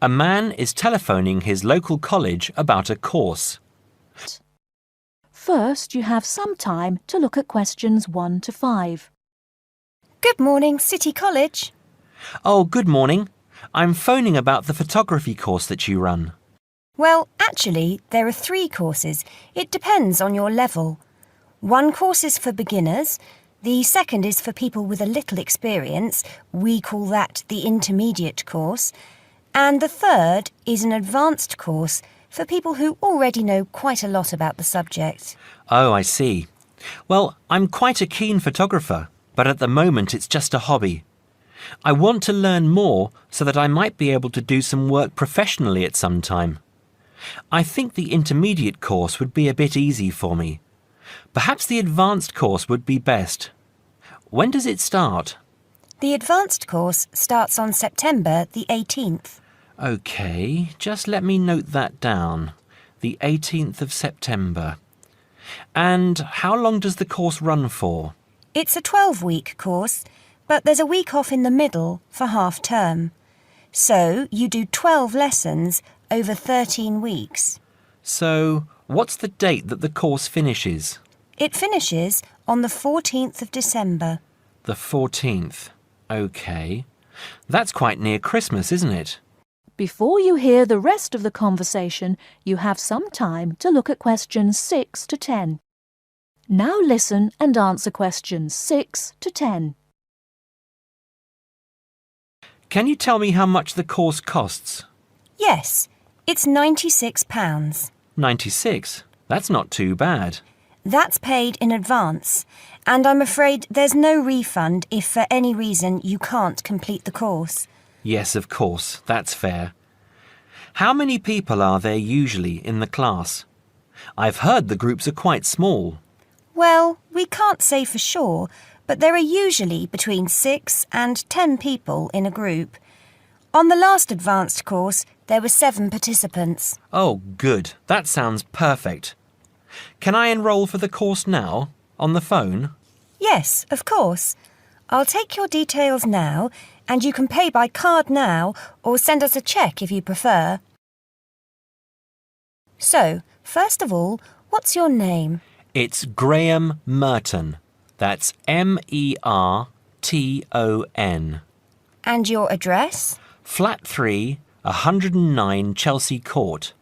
A man is telephoning his local college about a course. First, you have some time to look at questions 1 to 5. Good morning, City College. Oh, good morning. I'm phoning about the photography course that you run. Well, actually, there are 3 courses. It depends on your level. One course is for beginners. The second is for people with a little experience. We call that the intermediate course. And the third is an advanced course for people who already know quite a lot about the subject. Oh, I see. Well, I'm quite a keen photographer, but at the moment it's just a hobby. I want to learn more so that I might be able to do some work professionally at some time. I think the intermediate course would be a bit easy for me. Perhaps the advanced course would be best. When does it start? The advanced course starts on September the 18th. OK, just let me note that down. The 18th of September. And how long does the course run for? It's a 12-week course, but there's a week off in the middle for half term. So you do 12 lessons over 13 weeks. So, what's the date that the course finishes? It finishes on the 14th of December. The 14th. OK. That's quite near Christmas, isn't it? Before you hear the rest of the conversation, you have some time to look at questions 6 to 10. Now listen and answer questions 6 to 10. Can you tell me how much the course costs? Yes, it's £96. 96? That's not too bad. That's paid in advance, and I'm afraid there's no refund if for any reason you can't complete the course. Yes, of course, that's fair. How many people are there usually in the class? I've heard the groups are quite small. Well, we can't say for sure, but there are usually between 6 and 10 people in a group. On the last advanced course, there were 7 participants. Oh, good. That sounds perfect. Can I enrol for the course now, on the phone? Yes, of course. I'll take your details now, and you can pay by card now or send us a cheque if you prefer. So, first of all, what's your name? It's Graham Merton. That's M-E-R-T-O-N. And your address? Flat 3, 109 Chelsea Court.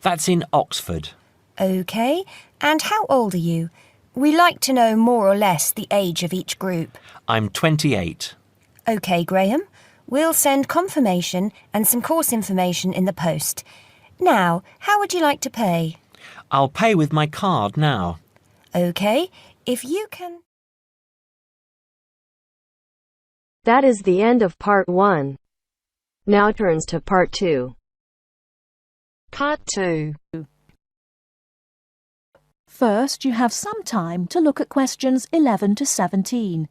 That's in Oxford. OK. And how old are you? We like to know more or less the age of each group. I'm 28. OK, Graham. We'll send confirmation and some course information in the post. Now, how would you like to pay? I'll pay with my card now. OK. If you can... That is the end of part 1. Now turns to part 2. Part 2. First, you have some time to look at questions 11 to 17.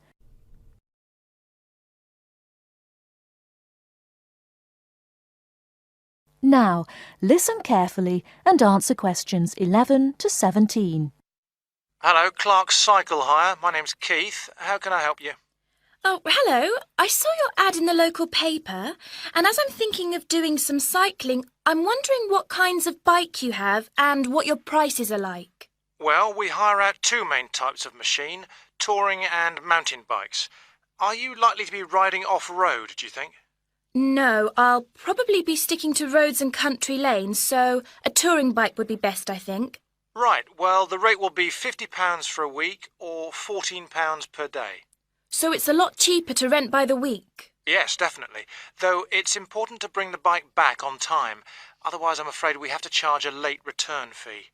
Now, listen carefully and answer questions 11 to 17. Hello, Clark's Cycle Hire. My name's Keith. How can I help you? Oh, hello. I saw your ad in the local paper, and as I'm thinking of doing some cycling, I'm wondering what kinds of bike you have and what your prices are like. Well, we hire out 2 main types of machine, touring and mountain bikes. Are you likely to be riding off-road, do you think? No, I'll probably be sticking to roads and country lanes, so a touring bike would be best, I think. Right, well, the rate will be £50 for a week or £14 per day. So it's a lot cheaper to rent by the week? Yes, definitely. Though it's important to bring the bike back on time. Otherwise, I'm afraid we have to charge a late return fee.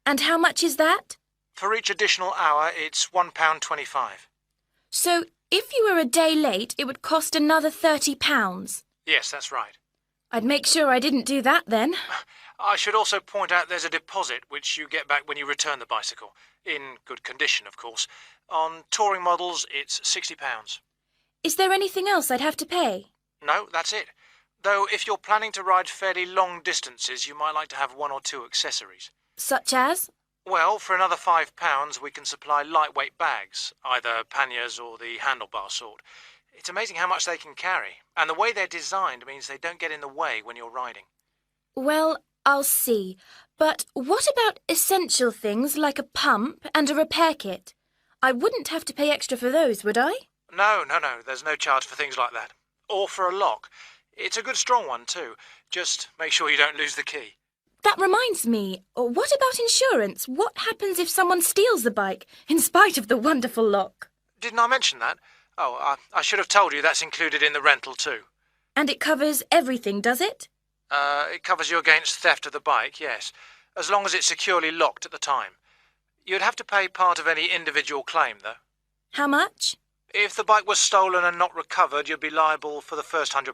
And how much is that? For each additional hour, it's £1.25. So if you were a day late, it would cost another £30? Yes, that's right. I'd make sure I didn't do that then. I should also point out there's a deposit which you get back when you return the bicycle. In good condition, of course. On touring models, it's £60. Is there anything else I'd have to pay? No, that's it. Though if you're planning to ride fairly long distances, you might like to have 1 or 2 accessories. Such as? Well, for another £5, we can supply lightweight bags, either panniers or the handlebar sort. It's amazing how much they can carry, and the way they're designed means they don't get in the way when you're riding. Well, I'll see. But what about essential things like a pump and a repair kit? I wouldn't have to pay extra for those, would I? No, there's no charge for things like that. Or for a lock. It's a good strong one too. Just make sure you don't lose the key. That reminds me, what about insurance? What happens if someone steals the bike, in spite of the wonderful lock? Didn't I mention that? Oh, I should have told you that's included in the rental too. And it covers everything, does it? It covers you against theft of the bike, yes, as long as it's securely locked at the time. You'd have to pay part of any individual claim, though. How much? If the bike was stolen and not recovered, you'd be liable for the first £100.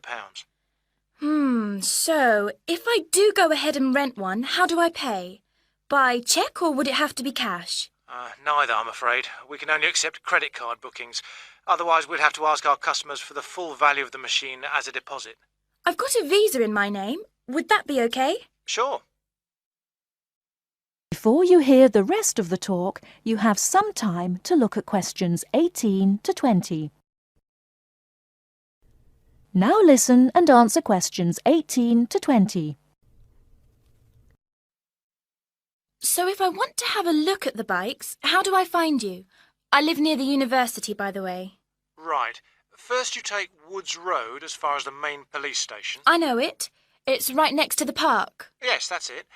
So, if I do go ahead and rent one, how do I pay? By cheque or would it have to be cash? Neither, I'm afraid. We can only accept credit card bookings. Otherwise, we'd have to ask our customers for the full value of the machine as a deposit. I've got a Visa in my name. Would that be okay? Sure. Before you hear the rest of the talk, you have some time to look at questions 18 to 20. Now listen and answer questions 18 to 20. So if I want to have a look at the bikes, how do I find you? I live near the university, by the way. Right. First you take Woods Road as far as the main police station. I know it. It's right next to the park. Yes, that's it.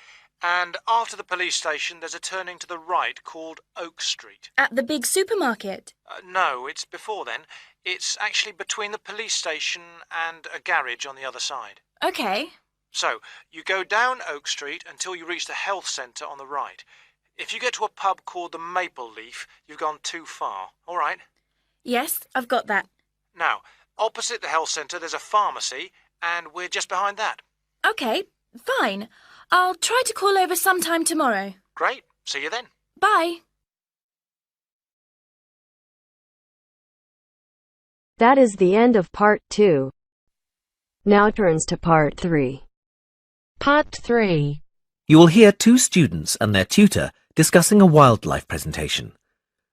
And after the police station, there's a turning to the right called Oak Street. At the big supermarket? No, it's before then. It's actually between the police station and a garage on the other side. OK. So, you go down Oak Street until you reach the health centre on the right. If you get to a pub called the Maple Leaf, you've gone too far. All right? Yes, I've got that. Now, opposite the health centre, there's a pharmacy, and we're just behind that. OK, fine. I'll try to call over sometime tomorrow. Great. See you then. Bye. That is the end of part 2. Now turns to part 3. Part 3. You will hear two students and their tutor discussing a wildlife presentation.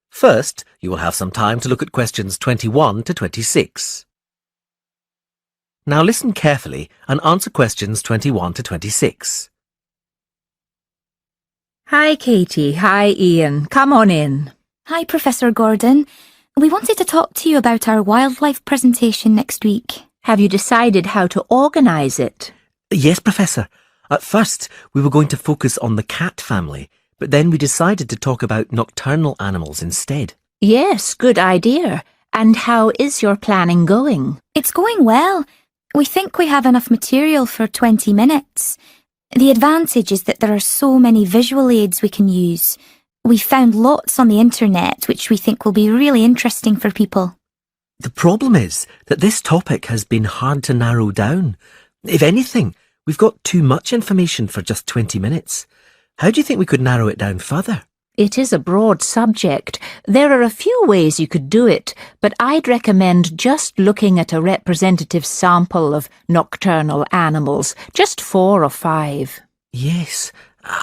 First, you will have some time to look at questions 21 to 26. Now listen carefully and answer questions 21 to 26. Hi, Katie. Hi, Ian. Come on in. Hi, Professor Gordon. We wanted to talk to you about our wildlife presentation next week. Have you decided how to organise it? Yes, Professor. At first, we were going to focus on the cat family, but then we decided to talk about nocturnal animals instead. Yes, good idea. And how is your planning going? It's going well. We think we have enough material for 20 minutes. The advantage is that there are so many visual aids we can use. We found lots on the internet which we think will be really interesting for people. The problem is that this topic has been hard to narrow down. If anything, we've got too much information for just 20 minutes. How do you think we could narrow it down further? It is a broad subject. There are a few ways you could do it, but I'd recommend just looking at a representative sample of nocturnal animals, just 4 or 5. Yes,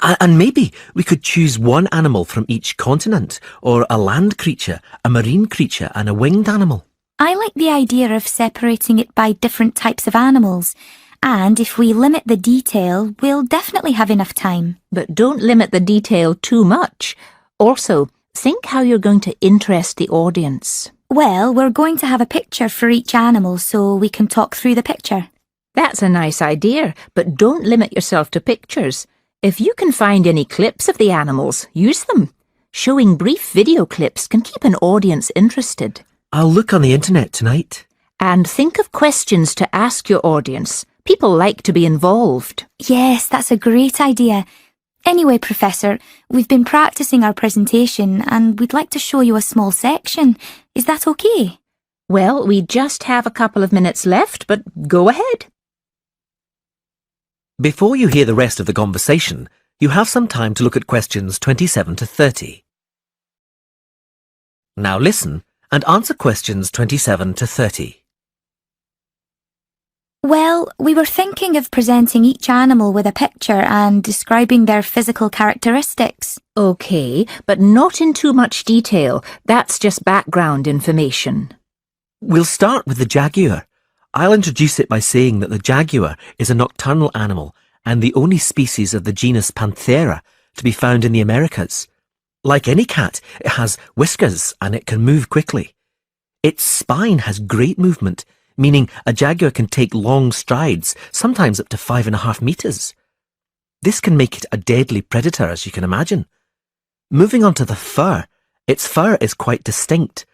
and maybe we could choose one animal from each continent, or a land creature, a marine creature and a winged animal. I like the idea of separating it by different types of animals. And if we limit the detail, we'll definitely have enough time. But don't limit the detail too much. Also, think how you're going to interest the audience. Well, we're going to have a picture for each animal so we can talk through the picture. That's a nice idea, but don't limit yourself to pictures. If you can find any clips of the animals, use them. Showing brief video clips can keep an audience interested. I'll look on the internet tonight. And think of questions to ask your audience. People like to be involved. Yes, that's a great idea. Anyway, Professor, we've been practicing our presentation and we'd like to show you a small section. Is that okay? Well, we just have a couple of minutes left, but go ahead. Before you hear the rest of the conversation, you have some time to look at questions 27 to 30. Now listen and answer questions 27 to 30. Well, we were thinking of presenting each animal with a picture and describing their physical characteristics. OK, but not in too much detail. That's just background information. We'll start with the jaguar. I'll introduce it by saying that the jaguar is a nocturnal animal and the only species of the genus Panthera to be found in the Americas. Like any cat, it has whiskers and it can move quickly. Its spine has great movement, meaning a jaguar can take long strides, sometimes up to 5.5 meters. This can make it a deadly predator, as you can imagine. Moving on to the fur, its fur is quite distinct.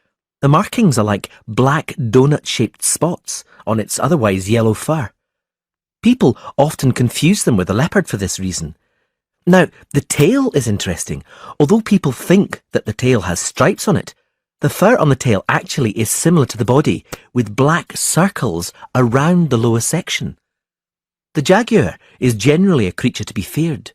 The markings are like black donut-shaped spots on its otherwise yellow fur. People often confuse them with a leopard for this reason. Now, the tail is interesting. Although people think that the tail has stripes on it, the fur on the tail actually is similar to the body, with black circles around the lower section. The jaguar is generally a creature to be feared.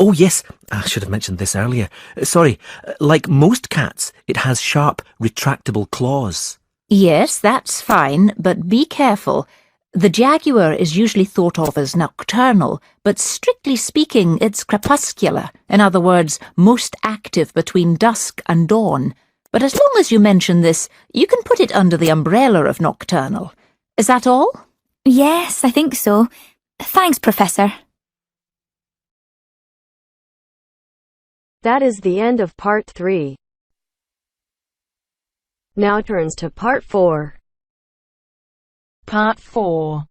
Oh yes, I should have mentioned this earlier. Sorry, like most cats, it has sharp, retractable claws. Yes, that's fine, but be careful. The jaguar is usually thought of as nocturnal, but strictly speaking, it's crepuscular. In other words, most active between dusk and dawn. But as long as you mention this, you can put it under the umbrella of nocturnal. Is that all? Yes, I think so. Thanks, Professor. That is the end of part 3. Now turns to part 4. Part 4.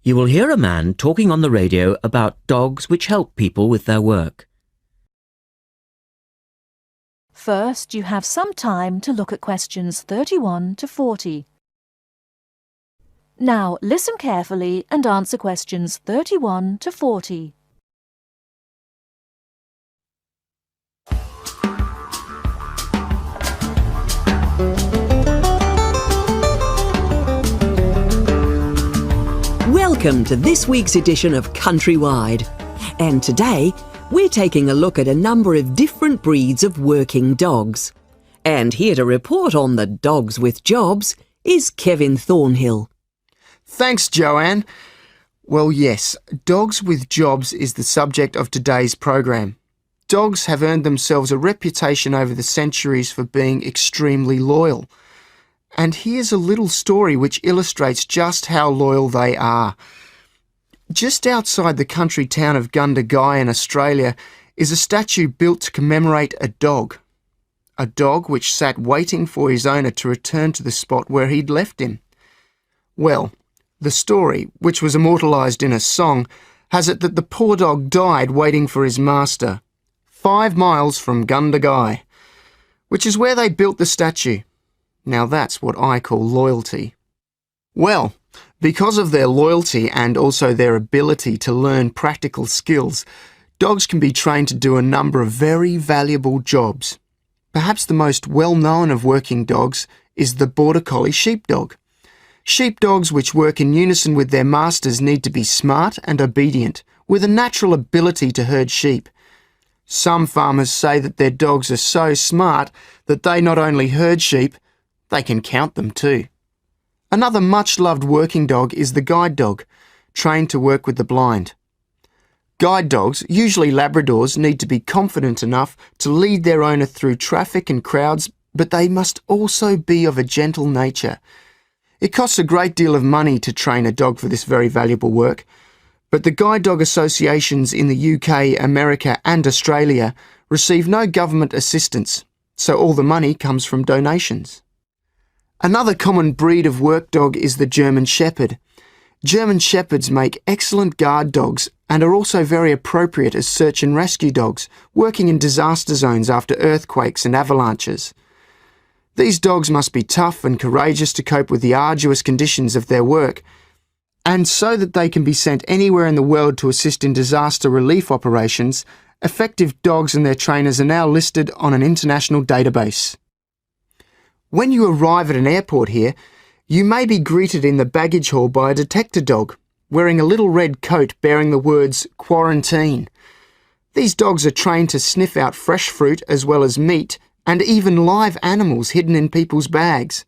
You will hear a man talking on the radio about dogs which help people with their work. First, you have some time to look at questions 31 to 40. Now, listen carefully and answer questions 31 to 40. Welcome to this week's edition of Countrywide. And today, we're taking a look at a number of different breeds of working dogs. And here to report on the dogs with jobs is Kevin Thornhill. Thanks, Joanne. Well, yes, dogs with jobs is the subject of today's program. Dogs have earned themselves a reputation over the centuries for being extremely loyal. And here's a little story which illustrates just how loyal they are. Just outside the country town of Gundagai in Australia is a statue built to commemorate a dog. A dog which sat waiting for his owner to return to the spot where he'd left him. Well, the story, which was immortalised in a song, has it that the poor dog died waiting for his master, 5 miles from Gundagai, which is where they built the statue. Now that's what I call loyalty. Well, because of their loyalty and also their ability to learn practical skills, dogs can be trained to do a number of very valuable jobs. Perhaps the most well-known of working dogs is the Border Collie sheepdog. Sheepdogs which work in unison with their masters need to be smart and obedient, with a natural ability to herd sheep. Some farmers say that their dogs are so smart that they not only herd sheep, they can count them too. Another much-loved working dog is the guide dog, trained to work with the blind. Guide dogs, usually Labradors, need to be confident enough to lead their owner through traffic and crowds, but they must also be of a gentle nature. It costs a great deal of money to train a dog for this very valuable work, but the guide dog associations in the UK, America and Australia receive no government assistance, so all the money comes from donations. Another common breed of work dog is the German Shepherd. German Shepherds make excellent guard dogs and are also very appropriate as search and rescue dogs, working in disaster zones after earthquakes and avalanches. These dogs must be tough and courageous to cope with the arduous conditions of their work, and so that they can be sent anywhere in the world to assist in disaster relief operations, effective dogs and their trainers are now listed on an international database. When you arrive at an airport here, you may be greeted in the baggage hall by a detector dog, wearing a little red coat bearing the words "Quarantine." These dogs are trained to sniff out fresh fruit as well as meat and even live animals hidden in people's bags.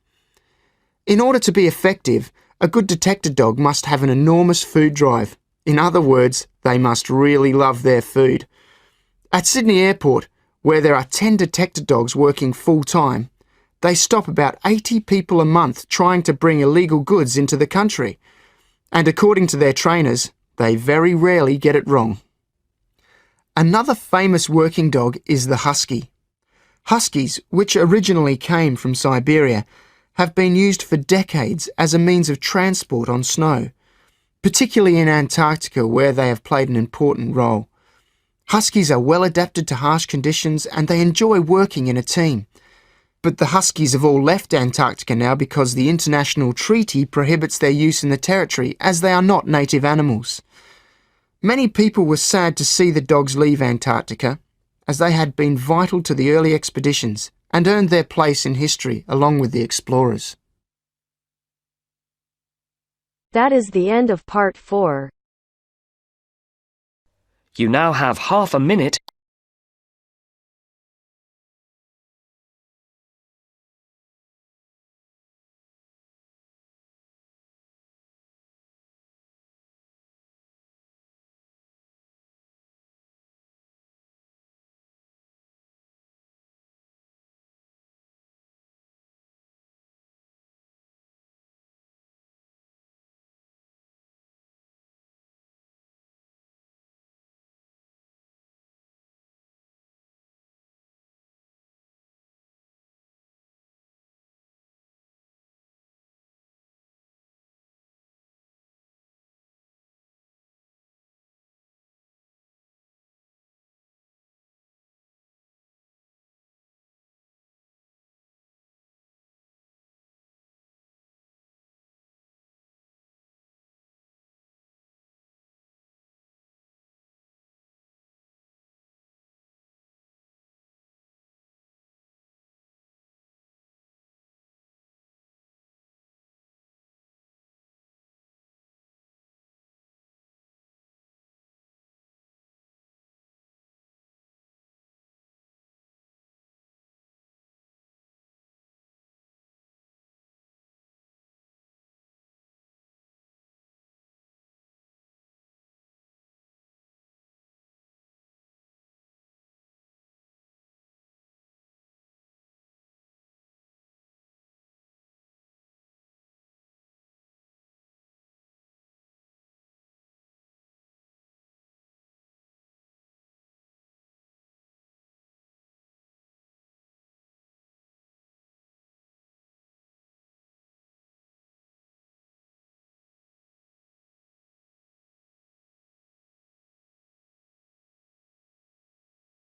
In order to be effective, a good detector dog must have an enormous food drive. In other words, they must really love their food. At Sydney Airport, where there are 10 detector dogs working full-time, They stop about 80 people a month trying to bring illegal goods into the country. And according to their trainers, they very rarely get it wrong. Another famous working dog is the husky. Huskies, which originally came from Siberia, have been used for decades as a means of transport on snow, particularly in Antarctica where they have played an important role. Huskies are well adapted to harsh conditions and they enjoy working in a team. But the huskies have all left Antarctica now because the international treaty prohibits their use in the territory as they are not native animals. Many people were sad to see the dogs leave Antarctica, as they had been vital to the early expeditions and earned their place in history along with the explorers. That is the end of part 4. You now have half a minute